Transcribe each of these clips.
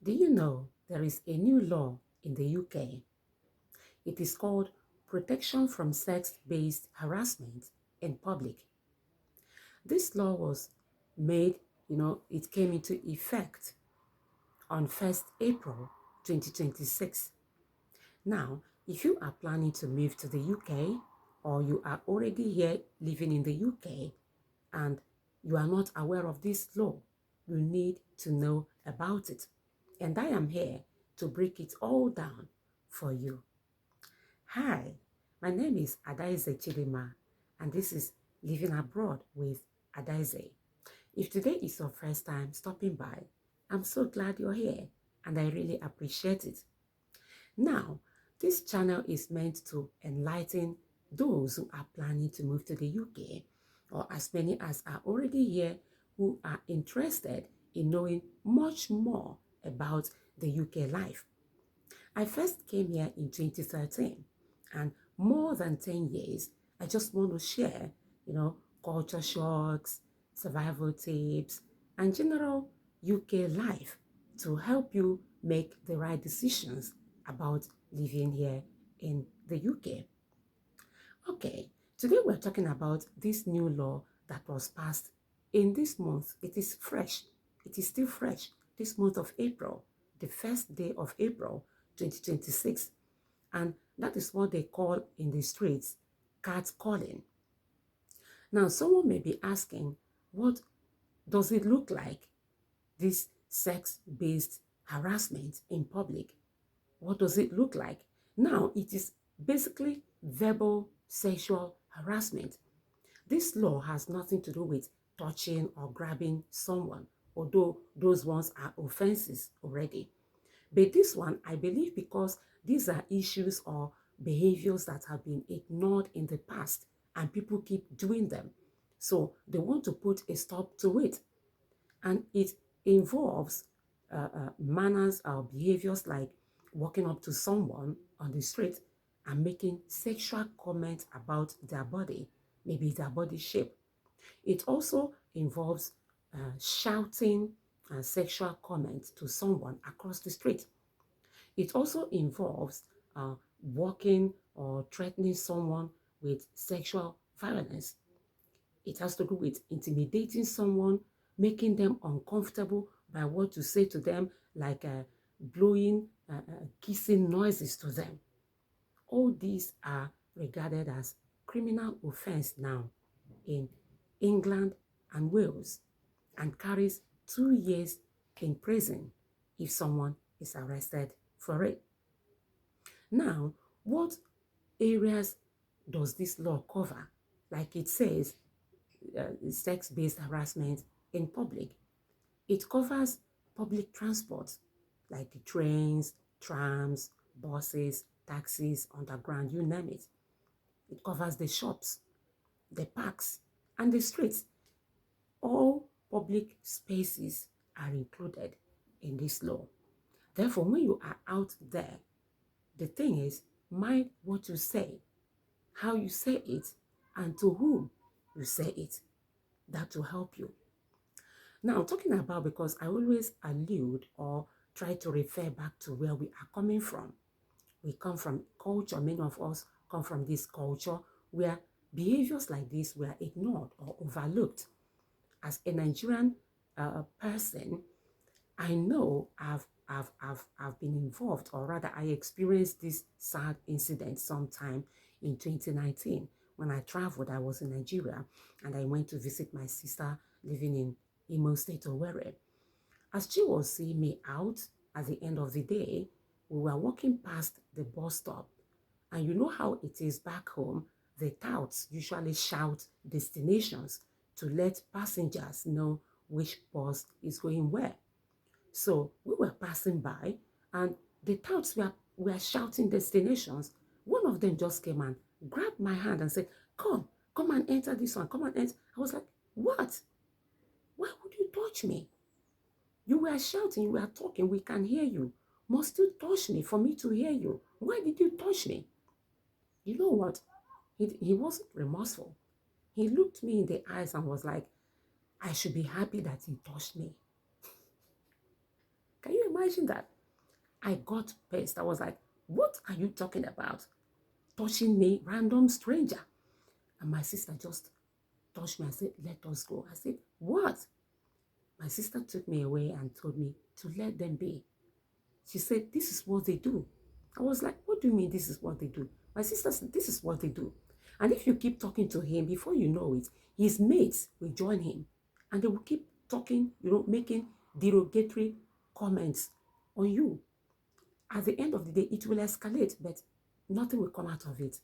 Do you know there is a new law in the UK? It is called Protection from Sex-Based Harassment in Public. This law was made, it came into effect on 1st April 2026. Now, if you are planning to move to the UK or you are already here living in the UK and you are not aware of this law, you need to know about it. And I am here to break it all down for you. Hi, my name is Adaize Chidima, and this is Living Abroad with Adaize. If today is your first time stopping by, I'm so glad you're here, and I really appreciate it. Now, this channel is meant to enlighten those who are planning to move to the UK, or as many as are already here who are interested in knowing much more about the UK life. I first came here in 2013, and more than 10 years, I just want to share, culture shocks, survival tips, and general UK life to help you make the right decisions about living here in the UK. Okay, today we're talking about this new law that was passed in this month. It is fresh. It is still fresh. This month of April, the first day of April 2026. And that is what they call in the streets catcalling. Now, someone may be asking, what does it look like, this sex-based harassment in public? What does it look like? Now, it is basically verbal sexual harassment. This law has nothing to do with touching or grabbing someone, although those ones are offenses already. But this one, I believe, because these are issues or behaviors that have been ignored in the past and people keep doing them. So they want to put a stop to it. And it involves manners or behaviors like walking up to someone on the street and making sexual comments about their body, maybe their body shape. It also involves shouting sexual comments to someone across the street. It also involves walking or threatening someone with sexual violence. It has to do with intimidating someone, making them uncomfortable by what you say to them, like blowing, kissing noises to them. All these are regarded as criminal offense now in England and Wales and carries 2 years in prison if someone is arrested for it. Now, what areas does this law cover? Like it says, sex-based harassment in public. It covers public transport, like the trains, trams, buses, taxis, underground, you name it. It covers the shops, the parks, and the streets. All public spaces are included in this law. Therefore, when you are out there, the thing is, mind what you say, how you say it, and to whom you say it. That will help you. Now, I'm talking about, because I always allude or try to refer back to where we are coming from. We come from culture, many of us come from this culture where behaviors like this were ignored or overlooked. As a Nigerian person, I know I've been involved, or rather I experienced this sad incident sometime in 2019 when I traveled. I was in Nigeria and I went to visit my sister living in Imo State, Owerri. As she was seeing me out at the end of the day, we were walking past the bus stop. And you know how it is back home, the touts usually shout destinations to let passengers know which bus is going where. So we were passing by and the touts were shouting destinations. One of them just came and grabbed my hand and said, come and enter this one, come and enter. I was like, what? Why would you touch me? You were shouting, you were talking, we can hear you. Must you touch me for me to hear you? Why did you touch me? You know what? He wasn't remorseful. He looked me in the eyes and was like, I should be happy that he touched me. Can you imagine that? I got pissed. I was like, what are you talking about? Touching me, random stranger. And my sister just touched me and said, let us go. I said, what? My sister took me away and told me to let them be. She said, this is what they do. I was like, what do you mean this is what they do? My sister said, this is what they do. And if you keep talking to him, before you know it, his mates will join him. And they will keep talking, making derogatory comments on you. At the end of the day, it will escalate, but nothing will come out of it.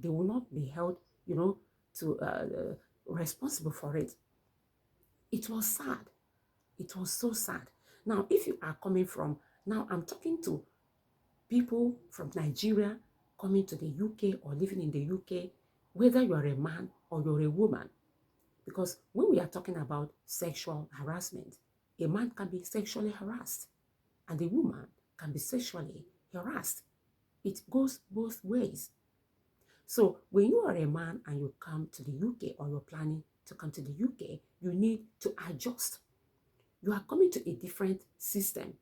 They will not be held, to responsible for it. It was sad. It was so sad. Now, if you are coming from, now I'm talking to people from Nigeria coming to the UK or living in the UK, whether you're a man or you're a woman. Because when we are talking about sexual harassment, a man can be sexually harassed and a woman can be sexually harassed. It goes both ways. So when you are a man and you come to the UK or you're planning to come to the UK, you need to adjust. You are coming to a different system.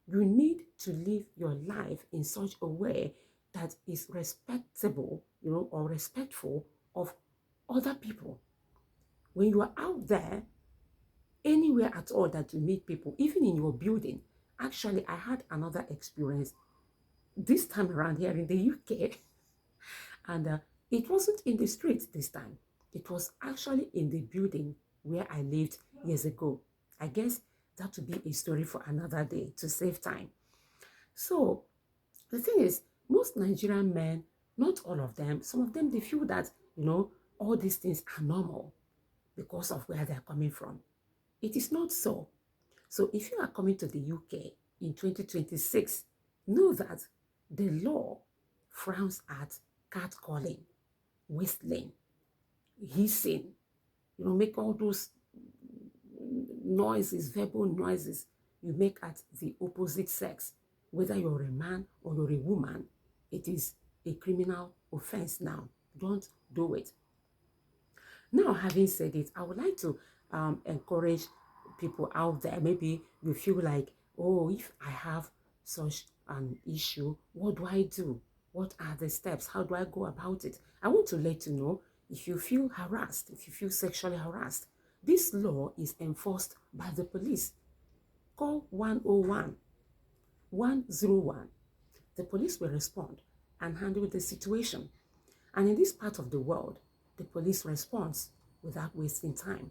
You need to live your life in such a way that is respectable, or respectful of other people. When you are out there, anywhere at all that you meet people, even in your building. Actually, I had another experience this time around here in the UK. And it wasn't in the street this time. It was actually in the building where I lived years ago. I guess that would be a story for another day to save time. So the thing is, most Nigerian men, not all of them, some of them, they feel that, all these things are normal because of where they're coming from. It is not so. So if you are coming to the UK in 2026, know that the law frowns at catcalling, whistling, hissing, make all those noises, verbal noises you make at the opposite sex, whether you're a man or you're a woman. It is a criminal offense now. Don't do it. Now, having said it, I would like to encourage people out there. Maybe you feel like, oh, if I have such an issue, what do I do? What are the steps? How do I go about it? I want to let you know, if you feel harassed, if you feel sexually harassed, this law is enforced by the police. Call 101, 101. The police will respond and handle the situation. And in this part of the world, the police responds without wasting time.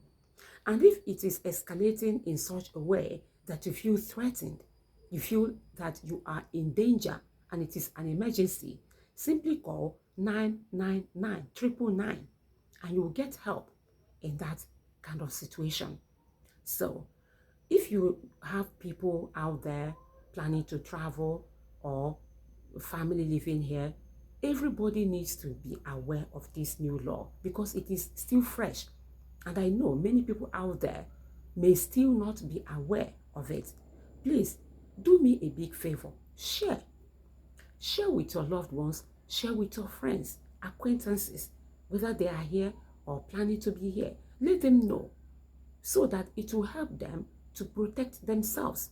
And if it is escalating in such a way that you feel threatened, you feel that you are in danger and it is an emergency, simply call 999 999 and you will get help in that kind of situation. So if you have people out there planning to travel or family living here, everybody needs to be aware of this new law because it is still fresh. And I know many people out there may still not be aware of it. Please, do me a big favor. Share. Share with your loved ones. Share with your friends, acquaintances, whether they are here or planning to be here. Let them know so that it will help them to protect themselves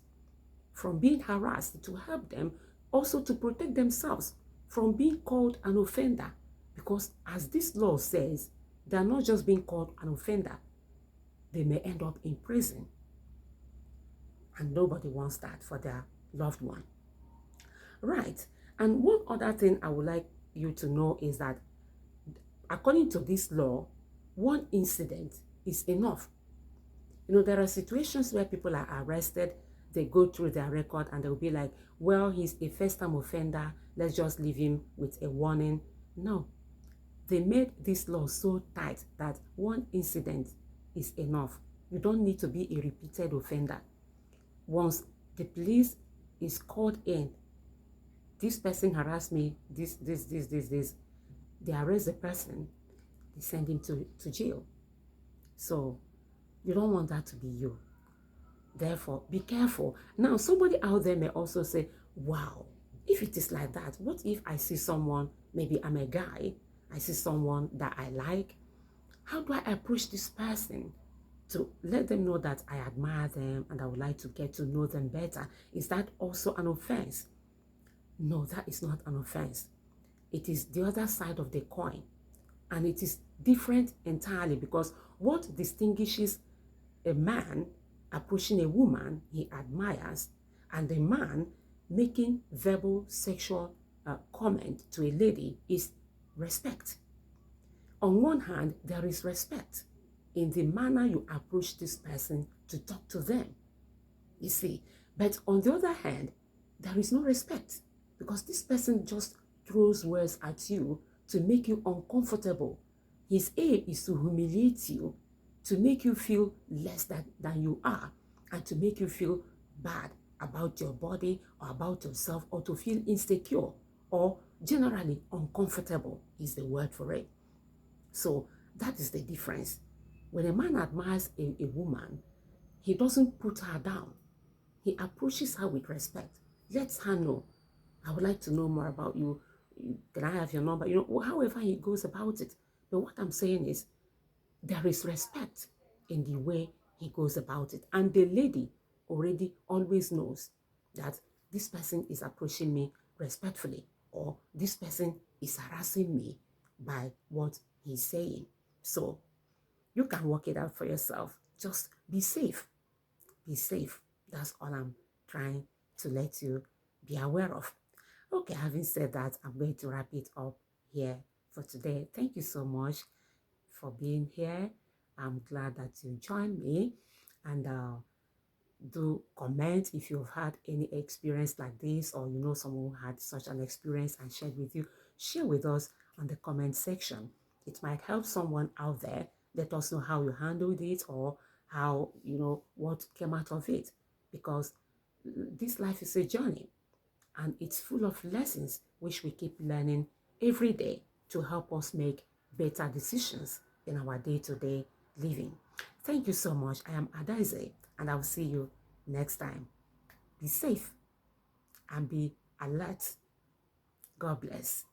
from being harassed. It will help them also to protect themselves from being called an offender, because as this law says, they are not just being called an offender, they may end up in prison, and nobody wants that for their loved one. Right. And one other thing I would like you to know is that according to this law, one incident is enough. There are situations where people are arrested, they go through their record and they'll be like, well, he's a first-time offender, let's just leave him with a warning. No, they made this law so tight that one incident is enough. You don't need to be a repeated offender. Once the police is called in, this person harassed me, this, they arrest the person, they send him to jail. So you don't want that to be you. Therefore, be careful. Now, somebody out there may also say, wow, if it is like that, what if I see someone, maybe I'm a guy, I see someone that I like, how do I approach this person? to let them know that I admire them and I would like to get to know them better. Is that also an offense? No, that is not an offense. It is the other side of the coin. And it is different entirely, because what distinguishes a man approaching a woman he admires and a man making verbal sexual comment to a lady is respect. On one hand, there is respect in the manner you approach this person to talk to them, you see. But on the other hand, there is no respect, because this person just throws words at you to make you uncomfortable. His aim is to humiliate you, to make you feel less than you are, and to make you feel bad about your body or about yourself, or to feel insecure or generally uncomfortable is the word for it. So that is the difference. When a man admires a woman, he doesn't put her down. He approaches her with respect. Lets her know, I would like to know more about you. Can I have your number? You know, however he goes about it. But what I'm saying is, there is respect in the way he goes about it. And the lady already always knows that this person is approaching me respectfully, or this person is harassing me by what he's saying. So you can work it out for yourself. Just be safe. Be safe. That's all I'm trying to let you be aware of. Okay, having said that, I'm going to wrap it up here for today. Thank you so much for being here. I'm glad that you joined me, and do comment if you've had any experience like this, or you know someone who had such an experience and shared with you. Share with us on the comment section. It might help someone out there. Let us know how you handled it, or how, you know, what came out of it, because this life is a journey, and it's full of lessons which we keep learning every day to help us make better decisions in our day-to-day living. Thank you so much. I am Adaize, and I'll see you next time. Be safe and be alert. God bless.